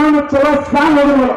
ನಾನು ಚಲೋ ಸಾಂಗ್ ಹೋಗಿ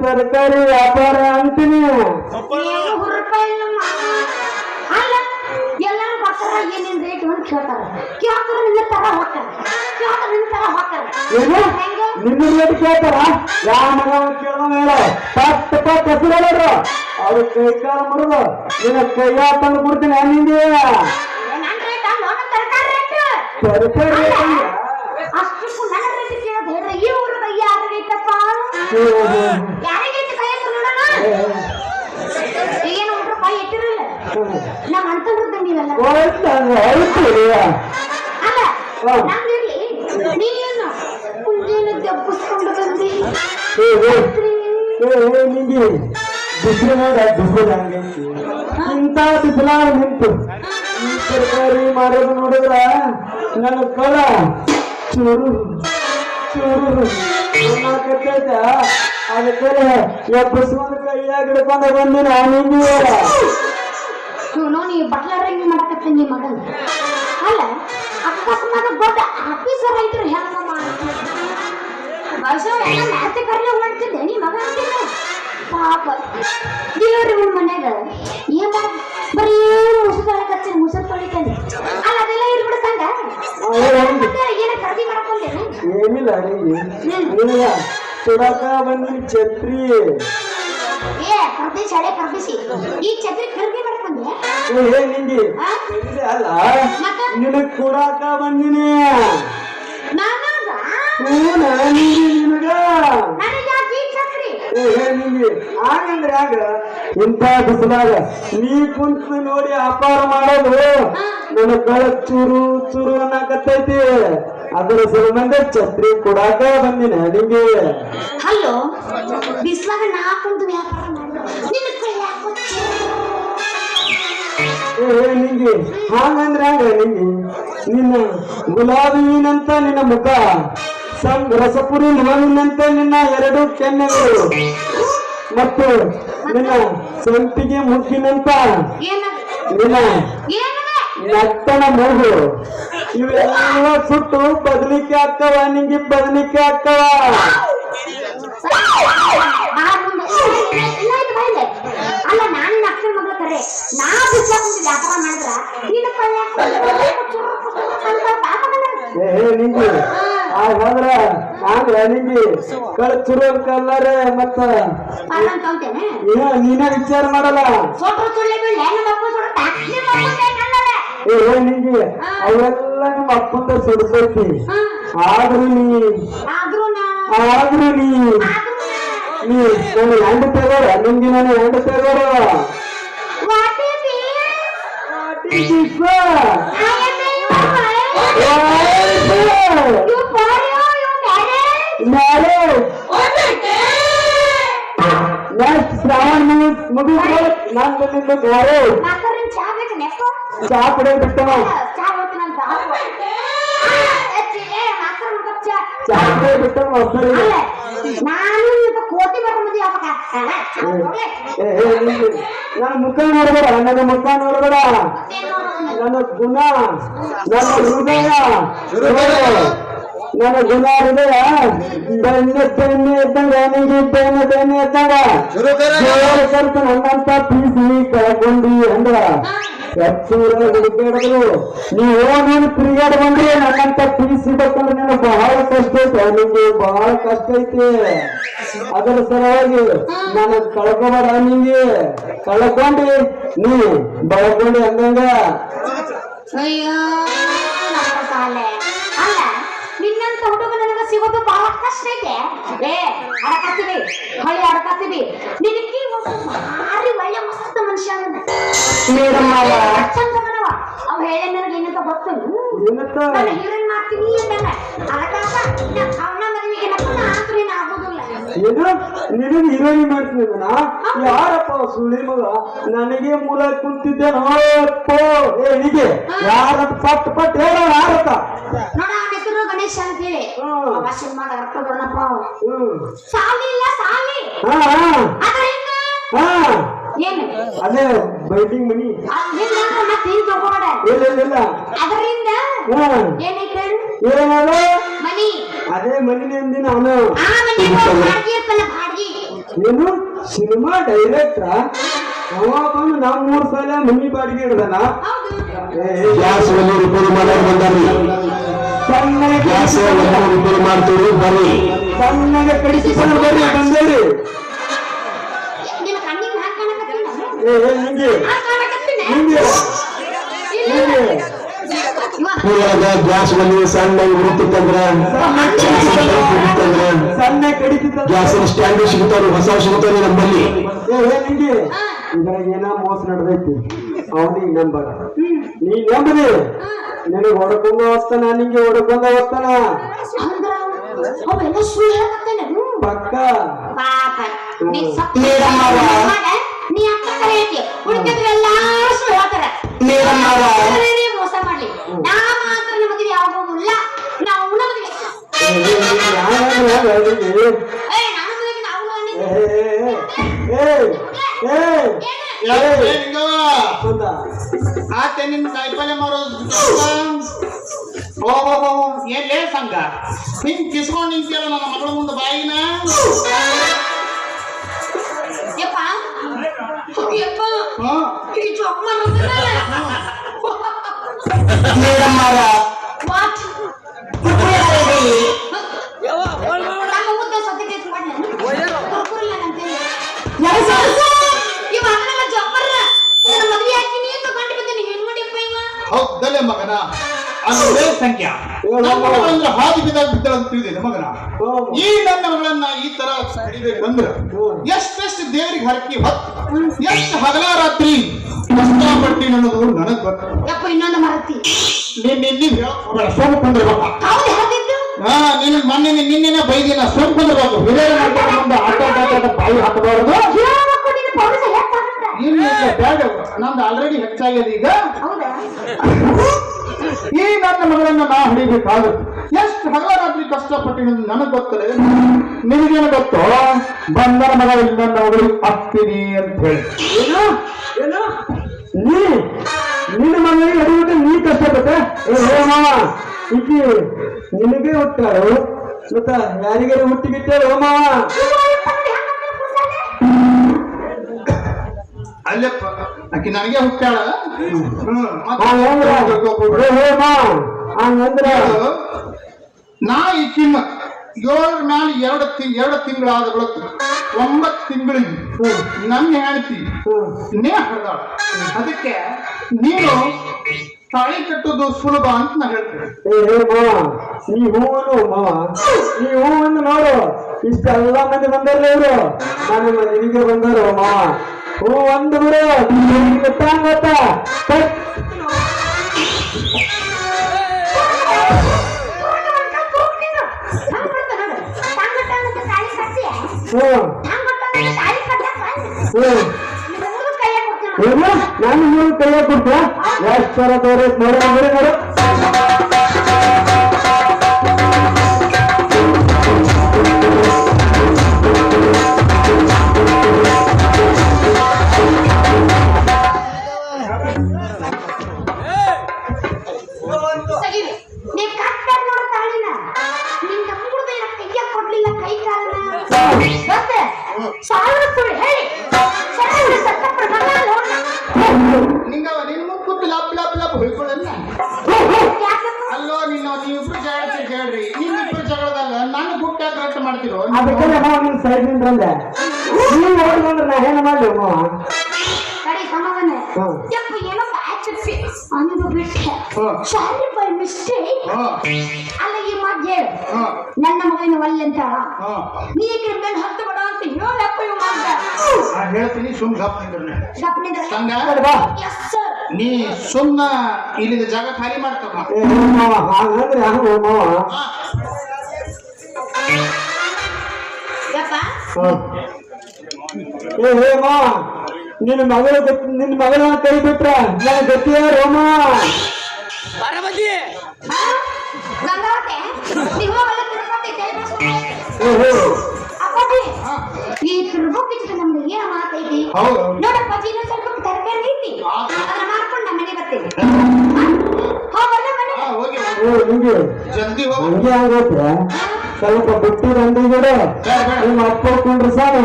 ತರಕಾರಿ ವ್ಯಾಪಾರ ಅಂತೀನಿ. ಎಲ್ಲರೂ ಬರ್ತಾರ ಏನೇನ್ ರೇಟ್ ಅಂತ ಕೇಳ್ತಾರ. ಕೇಳ್ತಾರ ನಿನ್ನ ತರ ಹೋಗ್ತಾರ. ನಿನ್ನ ರೇಟ್ ಕೇಳ್ತಾರ. ಯಾವ ಮಗ ಕೇಳೋಣ ಹೇಳ ಪಟ್ ಹೆಸರು ಹೇಳೋರು ಅವ್ರ ಕೈ ಕಾಲ ಮುರಿದು ನಿನ್ನ ಕೈಯ ತಂದು ಕೊಡ್ತೀನಿ. ನಿಂಗೆ ತರಕಾರಿ ಅಷ್ಟು ನನ್ನ ರೇಟ್ ಕೇಳೋದು ಹೇಳ್ರಿ. ಈ ಊರದ ಯಾರ ರೇಟಪ್ಪ ಯಾರಿಗೈತೆ ಕೈ ನೋಡೋಣ. ಏನು ರೂಪಾಯಿ ಇಟ್ಟಿರಲ್ಲ ನಮ್ಮ ಅಣ್ತಂದ್ರೆ ನೀವೆಲ್ಲ ಅಲ್ಲ ನಮ್ದಿರ್ಲಿ. ನೀನು ಮುಂಜಾನೆ ದಬ್ಬಿಸ್ಕೊಂಡು ಬಂದಿ ನಿಂಗೆ ಬಿಸಿಲು ನೋಡ ಬಿಸಿಲು ಹಂಗೈತಿ. ಇಂಥ ಬಿಸಿಲಾಗ ನಿಂತು ತರಕಾರಿ ಮಾಡೋದು ನೋಡಿದ್ರ ನನ್ನ ಕಳ ಚೂರು ಚೂರು ಕಟ್ಟೈತ. ಅದಕ್ಕೆ ಎಬ್ಬಸ್ಕೊಂಡು ಕೈಯಾಗ ಹಿಡ್ಕೊಂಡ ಬಂದಿನ ನಿಂಗೆ ನೀ ಬಟ್ಲಾರ ಹಿಂಗೆ ಮಾಡಕತ್ತೀನಿ ನಿಮ್ಮ ಮಗನ. ಅಲ್ಲ ಅಕಸ್ಮಾತ್ ದೊಡ್ಡ ಆಫೀಸರ್ ಐತ್ರಿ ಹೆಂಗ ಮಾಡ್ತಿ ಕರ್ಲಿ ಮಾಡ್ತಿದ್ದೆ ನೀ ಮಗ ಅಂತಿದ್ದ. ಪಾಪ ದೇವ್ರಿ ನಿಮ್ಮ ಮನ್ಯಾಗ ಏನ್ ಮಾಡ ಬರೀ ಮುಸುರು ತೊಳಕತ್ತೀನಿ ಮುಸುರು ತೊಳಿತಾನೆ. ಅಲ್ಲ ಅದೆಲ್ಲ ಇರ್ಬಿಡ್ತಂಗ ಏನ ಖರೀದಿ ಮಾಡ್ಕೊಂಡೇನೆ. ಏನಿಲ್ಲ ನಿಂಗೆ ಸುಡಕ ಬಂದಿನ ಛತ್ರಿ ಕರ್ದಿಸಿ ಹಳೆ ಕರ್ದಿಸಿ ಈ ಛತ್ರಿ ಖರೀದಿ ಮಾಡ್ಕೊಂಡೆ. ನಿಂಗೆ ಅಲ್ಲ ನಿನಗ್ ಕೊಡಾಕ ಬಂದಿನಿ. ನಿಂಗೆ ಹಾಗಂದ್ರೆ ಆಗ ಇಂಥ ಬಿಸಿಲಾಗ ನೀ ಕುಂತು ನೋಡಿ ವ್ಯಾಪಾರ ಮಾಡೋದು ನನ್ನ ಕಳ ಚೂರು ಚೂರು ಅನ್ನಕತ್ತೈತಿ. ಅದರ ಸಂಬಂಧ ಛತ್ರಿ ಕೊಡಾಕ ಬಂದಿನ ನಿಂಗೆ. ಹಲೋ ಬಿಸಿಲಾಗ ನಾ ಕುಂತು ವ್ಯಾಪಾರ ನಿಂಗೆ ಹಾಗಂದ್ರೆ ಆಗ ನಿಂಗೆ ನಿನ್ನ ಗುಲಾಬಿ ಹೂವಿನಂತ ನಿನ್ನ ಮುಖ, ರಸಪುರಿ ಹೂವಿನಂತೆ ನಿನ್ನ ಎರಡು ಕೆನ್ನೆಗಳು ಮತ್ತು ನಿನ್ನ ಸಂಪಿಗೆ ಮುಗ್ಗಿನಂತ ನಿನ್ನ ನಟ್ಟನ ಮೂಗು ಇವೆಲ್ಲ ಸುಟ್ಟು ಬದಲಿಕೆ ಹಾಕವ. ನಿಂಗೆ ಬದಲಿಕೆ ಹಾಕವ. ಅಲ್ಲ ನಾನು ನಕ್ಕನ ಮಗಳ ಕರೆ ನಾ ಬಿಸ್ಲಾಕೊಂಡು ವ್ಯಾಪಾರ ಮಾಡಿದ್ರ ನಿಂಗೆ ಹೋದ್ರ ಆಗ ನಿಂಗೆ ಕಳ ಚುರು ಕಲ್ಲರೆ ಮತ್ತ ನೀನ ವಿಚಾರ ಮಾಡಲ್ಲ. ನಿಂಗೆ ಅವೆಲ್ಲ ನಿಮ್ಮ ಅಪ್ಪಂದ ಸುಡ್ತೈತಿ. ಆದ್ರೂ ನೀ ನಾನು ಹೆಂಡ ತೆಗೋರ ನಿಂಗೆ ನಾನು ಹೆಂಡ ತೆಗೋರ. ಶ್ರಾವಣ ಮುಗಿದ್ರೆ ನಾನು ಬಂದಿದ್ದ ಚಾ ಕುಡಿಯ ಬಿಟ್ಟ ಚಾ ಕುಡಿಯ ಬಿಟ್ಟ ನಾನು ಕೋಟಿ ಬರ್ಕೊಂಡು ಮದುವೆ ಆಗ್ಬೇಕ ನನ್ನ ಮುಖ ನೋಡ್ಬೇಡ, ನನ್ನ ಮುಖ ನೋಡ್ಬೇಡ, ನನ್ನ ಗುಣ, ನನ್ನ ಹೃದಯ, ನನ್ನ ಗುಣ ಹೃದಯ ಬೆಣ್ಣೆ ಬೆಣ್ಣೆ ಇದ್ದಂಗ ನಿಂಗೆ ಬೆಣ್ಣೆ ಬೆಣ್ಣೆ ಇದ್ದಂಗ ಸ್ವಲ್ಪ ನನ್ನಂತ ಪೀಸಿ ಕಳ್ಕೊಂಡಿ ಅಂದ್ರ ಹುಡುಕಾಡಿದ್ರು ನೀವು ನೀನು ತಿರುಗಾಡ ಬಂದ್ರೆ ನನ್ನಂತ ಪೀಸಿ ಬೇಕಂದ್ರೆ ನಿನ್ನ ಬಹಳ ಕಷ್ಟ ಐತೆ, ನಿಂಗೆ ಬಹಳ ಕಷ್ಟ ಐತಿ. ಅದರ ಸಲುವಾಗಿ ನಾನು ಕಳ್ಕೊಬೇಡ, ನಿಂಗೆ ಕಳ್ಕೊಂಡಿ ನೀ ಬಳಕೊಂಡಿ ಅಂದಂಗ. ಅಯ್ಯೋ ನಮ್ಮ ಸಾಲೆ ಅಲ್ಲ, ನಿನ್ನಂತ ಹುಡುಗ ನನಗ ಸಿಗೋದು ಬಹಳ ಕಷ್ಟ ಐತೆ. ಅಡಕಾತೀವಿ ಹೊಳಿ ಅಡಕಾತೀವಿ ನಿನಗೆ ಭಾರಿ ಒಳ್ಳೆ ಮಸ್ತ್ ಮನುಷ್ಯ ಚಂದ ಕಣವ. ಅವ್ ಹೇಳ ನನಗೆ ಏನಂತ ಗೊತ್ತು, ನಾನು ಹೀರೋಯಿನ್ ಮಾಡ್ತೀನಿ ಅಂತಾನೆ. ಅದಕ್ಕಾಗ ಅವನ ಮದುವೆಗೆ ಆದ್ರೂ ಏನು ಆಗೋದಿಲ್ಲ. ನಿನಗೆ ಹೀರೋಯಿನ್ ಮಾಡ್ತೀನಿ ಯಾರಪ್ಪ ಸುಳಿ ಮಗ? ನನಗೆ ಮೂಲ ಕುಂತಿದ್ದೇನೋ ಹೀಗೆ ಯಾರಂತ ಪಟ್ ಪಟ್ ಹೇಳ ಯಾರತ್ತ ನೋಡ. ಅವನ ಹೆಸರು ಗಣೇಶ್ ಅಂತ ಹೇಳಿ ಸಿನಿಮಾದ ಅರ್ಥದಪ್ಪ. ಸಾಲಿ ಇಲ್ಲ ಸಾಲಿ ಅದ್ರ ಹಿಂಗ ಏನು ಅದೇ ಬೈಟಿಂಗ್ ಮನಿ ಮತ್ತೆ ಹಿಂಗ್ ತಗೋಬೇಡ. ಇಲ್ಲ ಅದರಿಂದ ಏನೈತೆ ಏನದ ಮನಿ, ಅದೇ ಮನಿ ಅಂದಿನ ಅವನು. ಆ ಮನೆಗೆ ಬಾಡಿಗೆ ಇರ್ತಲ್ಲ, ಬಾಡಿಗೆ. ಏನು ಸಿನಿಮಾ ಡೈರೆಕ್ಟ್ರ ಅವ ಬಂದು ನಾವು 3 ಸಲ ಮನಿ ಬಾಡಿಗೆ ಹಿಡ್ದನ. ಗ್ಯಾಸ್ ರಿಪೇರಿ ಮಾಡೋರು ಬಂದಾರಿ, ಗ್ಯಾಸ್ ರಿಪೇರಿ ಮಾಡ್ತೀವಿ ಬರ್ರಿ, ಸಣ್ಣಗೆ ಕಡಿಸಿಕೊಂಡು ಬರ್ರಿ ಬಂದೇರಿ. ನಿನ್ನ ಕಣ್ಣಿಗೆ ಹ್ಯಾಂಗ ಕಾಣಕತ್ತೀನಿ? ಹಿಂಗೆ ಹಿಂಗೆ ಗ್ಯಾಸ್ ಬಂದು ಸಣ್ಣ ಉರುತ್ತಿತ್ತಂದ್ರ ಸಣ್ಣ ಕಡಿಸಿತ್ತ ಗ್ಯಾಸಿನ ಸ್ಟ್ಯಾಂಡ್ ಸಿಗುತ್ತಾರ, ಹೊಸ ಸಿಗುತ್ತಾರೆ ನಮ್ಮಲ್ಲಿ. ಹಿಂಗೆ ಇದ್ರಾಗ ಏನ ಮೋಸ ನಡೆದೈತಿ, ಅವನಿಗೆ ನಂಬರ ನೀ ನಂಬರಿ. ನಿನಗೆ ಹೊಡ್ಕೊಂಡ ಹೋಗ್ತಾನ, ನಿಂಗೆ ಹೊಡ್ಕೊಂಡ ಹೋಗ್ತಾನ ಅವೆಲ್ಲ ಸುಳ್ಳು ಹೇಳಕತ್ತೇನೆ ಪಕ್ಕ. ಪಾಪ ನೀ ನೀ ಅಕ್ಕ ಕರೆ ಐತಿ, ಉಳಿದಿದ್ರೆಲ್ಲ ಸುಳ್ಳು ಹೇಳ್ತಾರೆ. ಮೋಸ ಮಾಡ್ಲಿ, ನಾ ಮಾತ್ರ ನಮ್ಮ ಮದುವೆ ಆಗೋದಿಲ್ಲ. ನಾವು ಮದುವೆ ನಾನು ಮದುವೆಗೆ ನಾವು ಆತೆ ನಿನ್ನ ಕಾಯಿಪಲ್ಲೆ ಮಾರೋದು ಓಹೋ ಎಲ್ಲೇ ಸಂಘ ಹಿಂಗ್ ಕಿಸ್ಕೊಂಡ್ ನಿಂತಿಯಲ್ಲ ನನ್ನ ಮಗಳ ಮುಂದೆ ಬಾಯಿನ. ಯಪ್ಪ ಯಪ್ಪ ಈ ಜೋಕ್ ವಾಟ್ ನಮ್ಮ ಮುದ್ದೆ ಸದ್ಯಕ್ಕೆ ಕುರ್ಕುರಿಲ್ಲ ಅಂತೇಳಿ ಇವ ಅದನ್ನೆಲ್ಲ ಜೋಕರ್ರ. ನನ್ನ ಮದುವೆ ಹಾಕಿನಿ ಅಂತ ಕಂಡು ಬಂದೇನೆ. ಏನ್ ಮಾಡಿಯಪ್ಪ ಇವ? ಹೌದಲ್ಲೇ ಮಗನ ಅಂದ್ರೆ ಸಂಖ್ಯಾ ನನ್ನ ಮಗಳಂದ್ರೆ ಹಾದಿ ಬಿದ್ದಾಳ ಅಂತ ತಿಳಿದಿದೆ ಮಗನ. ಈ ನನ್ನ ಮಗಳನ್ನ ಈ ತರ ಕಡಿಬೇಕಂದ್ರ ಎಷ್ಟೆಷ್ಟು ದೇವರಿಗೆ ಹರಕಿ ಹೊತ್ತು ಎಷ್ಟು ಹಗಲ ರಾತ್ರಿ ಕಷ್ಟಪಟ್ಟಿ ಅನ್ನೋದು ನನಗ್ ಗೊತ್ತ. ಯಪ್ಪ ಇನ್ನೊಂದು ಮರತಿ ಸೋಮಕುಂದ್ರಬೇಕು. ಹೌದು ಹೇಳ್ತಿದ್ದು ನೀನು ಮೊನ್ನೆ ನಿನ್ನೆನೆ ಬೈದಿಲ್ಲ. ಸೋಮಕುಂದ್ರಬೇಕು ಹಿರಿಯರ ಮುಂದೆ ಆಟ ಬಾಯಿ ಹಾಕಬಾರದು. ಬೇಡ, ನಮ್ದು ಆಲ್ರೆಡಿ ಹೆಚ್ಚಾಗಿದೆ. ಈಗ ಈ ನನ್ನ ಮಗಳನ್ನ ನಾ ಹಿಡಿಬೇಕಾದ್ರು ಎಷ್ಟು ಹಗಲ ರಾತ್ರಿ ಕಷ್ಟಪಟ್ಟು ನನಗ್ ಗೊತ್ತಲ್ಲ, ನಿನಗೇನು ಗೊತ್ತೋ? ಬಂದರ ಮಗ ಇಲ್ಲ ನೋಡಿ ಆಗ್ತೀನಿ ಅಂತ ಹೇಳಿ. ಏನು ಏನು ನೀ ನಿನ್ನ ಮನೆಗೆ ಹಿಡಿಬಿಟ್ಟು ನೀ ಕಷ್ಟಪಟ್ಟೆ. ಮಾವ ಈಕಿ ನಿನಗೆ ಹುಟ್ಟಾಳು ಮತ್ತ ಯಾರಿಗಾರ ಹುಟ್ಟಿ ಬಿಟ್ಟೆ ಮಾವ. ಅಲ್ಲಪ್ಪ ಆಕಿ ನನಗೆ ಹುಟ್ಟಾಳ. ಹಂಗಂದ್ರ ನಾ ಈಕಿನ 7 ಮ್ಯಾಲ 2 ತಿಂಗಳಾದ ಬಳಕ 9 ತಿಂಗಳಿಗೆ ನನ್ನ ಹೆಂಡತಿ ನೇ ಹರಿದಾಳ. ಅದಕ್ಕೆ ನೀನು ತಾಳಿ ಕಟ್ಟೋದು ಸುಲಭ ಅಂತ ನಾ ಹೇಳ್ತೇನೆ. ನೀ ಹೂವನ್ನು ಮಾವ, ನೀ ಹೂವನ್ನು ನೋಡು. ಇಷ್ಟೆಲ್ಲ ಮಂದಿ ಬಂದಲ್ಲ ಇವರು, ನನ್ನ ಮದುವೆಗೆ ಬಂದರು ಮಾವ. ಹೂ ಒಂದು ಬಿಡು ಗೊತ್ತ ನಾನು ನೀವು ಕೈಯಾಗ ಕೊಡ್ತೀಯ ಎಷ್ಟು ತರ ತೋರಿಸ್ ನೋಡು. ಸ್ವಲ್ಪ ಹೊಯ್ಕೊಳ್ಳಲ್ಲ ಯಾಕಪ್ಪ ಅಲ್ಲೋ ನೀವಿಬ್ರು ಜಗಳ ಹೇಳ್ರಿ ನಿಮ್ಮಿಬ್ರು ಜಗಳದಾಗ ನನ್ನ ಗುಟ್ಟ ಕರೆಕ್ಟ್ ಮಾಡ್ತಿರೋ ಅದಕ್ಕೆ ಮಾವ ನಿನ್ ಸೈಡ್ ನಿಂದ್ರಂದೆ ನೀವ್ ನೋಡ್ಕೊಂಡ್ರೆ ನಾ ಏನ್ ಮಾಡ್ಲಿ ಮಾವ ಕಡೆ ಸಮಾಧಾನ ಹ್ಮ್. ಯಪ್ಪ ಏನೋ ಬ್ಯಾಚಪ್ಪಿ ಅನ್ನೋದು ಬಿಟ್ಟೆ ಸಾರಿ ಬೈ ಮಿಸ್ಟೇಕ್ ಅಲ್ಲ ಈ ಮಾತು ಹೇಳು ನನ್ನ ಮಗನ ಒಲ್ಲೆ ಅಂತ ನೀ ಈ ಮೇಲೆ ಹತ್ತು ಬಡ ಅಂತ ಹೇಳಪ್ಪ ಇವ್ ಮಾತ ಹೇಳ್ತೀನಿ ಸುಮ್ ಗಪ್ ಸಂಗ ಎಸ್ ಸರ್ ನೀ ಸುಮ್ನ ಇಲ್ಲಿಂದ ಜಾಗ ಖಾಲಿ ಮಾಡ್ತಮ್ಮ ಏ ಮಾವ ಹಾಗಂದ್ರೆ ಹಂಗ ಮಾವ ಯಪ್ಪ ಏ ಮಾವ ನಿನ್ನ ಮಗಳ ಕೈ ಬಿಟ್ರ ನನಗೆ ಗತಿಯ ರೋಮ ಗಂಗಾವತೆ ನೀವು ಒಳ್ಳೆ ತಿರುಪತಿ ಅಪ್ಪಾಜಿ ಈ ತಿರುಪತಿ ನಮ್ಗೆ ಏನ ಮಾತೈತಿ ಹೌದು ನೋಡಪ್ಪ ಜೀನ ಸ್ವಲ್ಪ ತರಕಾರಿ ಐತಿ ಅದನ್ನ ಮಾಡ್ಕೊಂಡು ನಮ್ಮ ಮನೆಗೆ ಬರ್ತೀನಿ ಹೋಗಲ್ಲ ಮನೆ ಹೋಗಿ ನಿಂಗೆ ಜಲ್ದಿ ಹೋಗಿ ಹಂಗೆ ಆಗುತ್ತೆ ಸ್ವಲ್ಪ ಬಿಟ್ಟು ಬಂದಿದ್ದೀರ ನಿಮ್ಮ ಅಪ್ಪ ಕೊಂಡ್ರು ಸಾನು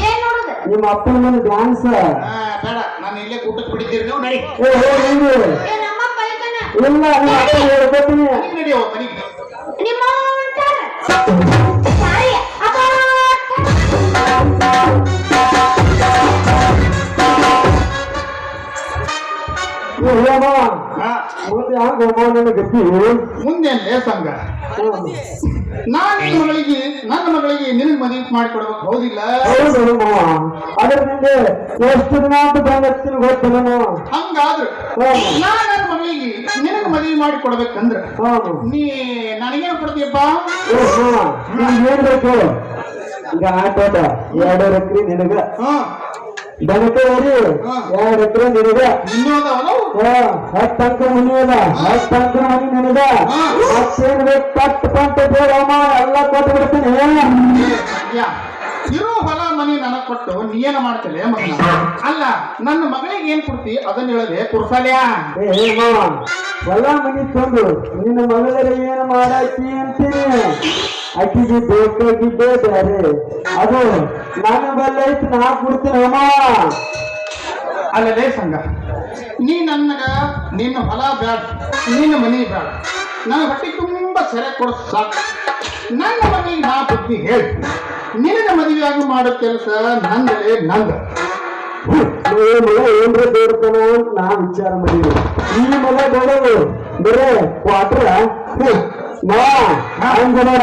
ಏನ್ ನೋಡುದು ನಿಮ್ಮ ಅಪ್ಪನ ಮನೆ ಡ್ಯಾನ್ಸ್ ಬೇಡ ನಾನು ಇಲ್ಲೇ ಊಟಕ್ಕೆ ಬಿಡಿದ್ದೀರಿ ನೀವು ನಡಿ ನಿಂಗೆ ಏ ನಮ್ಮಪ್ಪ ಇದ್ದಾನ ಇಲ್ಲ ನಿಮ್ಮ ಅಪ್ಪ ಹೇಳ್ಕೊತೀನಿ ಮನೆಗೆ ನಡಿಯೋ ಮನೆಗೆ ನಿಮ್ಮ ಹೊಂಟಾರ ಸಾರಿ ಅಪ್ಪ ಮುಂದೆ ಹಂಗ ನನ್ನ ಗತಿ ಮುಂದೆ ಸಂಘ ನನ್ನ ಮಗಳಿಗೆ ನಿನಗೆ ಮದುವೆ ಮಾಡಿಕೊಡ್ಬೇಕು ಹೌದಿಲ್ಲ ಹೌದು ಮಾವ ಅದ್ರ ನಿಂಗೆ ಎಷ್ಟು ದಿನ ಅಂತ ಬಂದತ್ತಿನ ಗೊತ್ತಿಲ್ಲ ನಾವು ಹಂಗಾದ್ರೆ ನನ್ನ ಮಗಳಿಗೆ ನಿನಗೆ ಮದುವೆ ಮಾಡಿ ಕೊಡ್ಬೇಕಂದ್ರ ನೀ ನನಗೇನು ಕೊಡ್ತೀಯಪ್ಪ ಏನ್ ಬೇಕು ಈಗ ಆಟೋಟ 2 ಎಕರೆ ನಿನಗ ದನಕ 2 ಎಕರೆ ನಿನಗ ಇನ್ನೋದವನು 10 ಅಂಕ ಮನಿ ಅದ 10 ಅಂಕ ಮನಿ ನಿನಗ ಮತ್ತೇನ್ ಬೇಕು ಪಟ್ಟ ಬೇಡಮ್ಮ ಎಲ್ಲ ಕೊಟ್ಟು ಬಿಡ್ತೀನಿ ಇರೋ ಹೊಲ ಮನಿ ನನಗ್ ಕೊಟ್ಟು ನೀ ಏನ ಮಾಡ್ತಲೆ ಮಗನ ಅಲ್ಲ ನನ್ನ ಮಗಳಿಗೆ ಏನ್ ಕೊಡ್ತಿ ಅದನ್ನ ಹೇಳದೆ ಕುರ್ಸಾಲ್ಯಾ ಏ ಮಾವ ಹೊಲ ಮನಿ ತಂದು ನಿನ್ನ ಮಗಳಿಗೆ ಏನು ಮಾಡಾಕಿ ಅಂತೀನಿ ಅಕ್ಕಿಗೆ ಬೇಕಾಗಿದ್ದೇ ಬೇರೆ ಅದು ನನ್ನ ಬಲ್ಲ ಐತಿ ನಾ ಕೊಡ್ತೀನಿ ಅಮ್ಮ ಅಲ್ಲಲೇ ಸಂಘ ನೀ ನಿನ್ನ ಹೊಲ ಬೇಡ ನಿನ್ನ ಮನಿ ಬೇಡ ನನ್ನ ಹೊಟ್ಟೆ ತುಂಬಾ ಸೆರೆ ಕೊಡ ಸಾಕು ನನ್ನ ಮನೆಗೆ ನಾ ಬುದ್ಧಿ ಹೇಳಿ ನಿನ್ನ ಮದುವೆಯಾಗಿ ಮಾಡೋ ಕೆಲಸ ನಂದಲೇ ನಂದ ಮಗ ಏನ್ರ ಬೇಡ್ತಾನ ಅಂತ ನಾ ವಿಚಾರ ಮಾಡಿದ್ವಿ ಈ ಮಗ ಬೇಡದು ಬರೇ ಕ್ವಾಟ್ರ ಹಂಗ ನೋಡ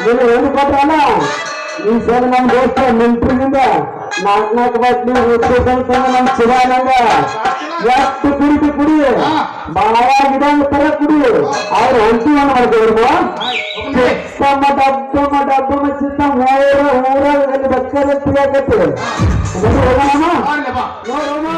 ನೀನು ಏನು ಕೊಟ್ರಲ್ಲ ಈ ಸಲ ನಮ್ ದೋಸ್ತ ಮಿಲ್ಟ್ರಿನಿಂದ 4 ಬಾಟ್ಲಿ ನಮ್ ಚಿರಾನಂಗ ಎಷ್ಟು ಕುಡಿ ಬಾಳಾಗಿದಂಗ ತರ ಕುಡಿ ಅವ್ರು ಅಂತಿಮ ಮಾಡ್ತೇವ್ರಮ್ಮ ಡಬ್ಬ ಚಿತ್ತ ಊರ ಬಕ್ಕರೆ ತಿಗಾಕತ್ತಿ ನೋಡೋಣ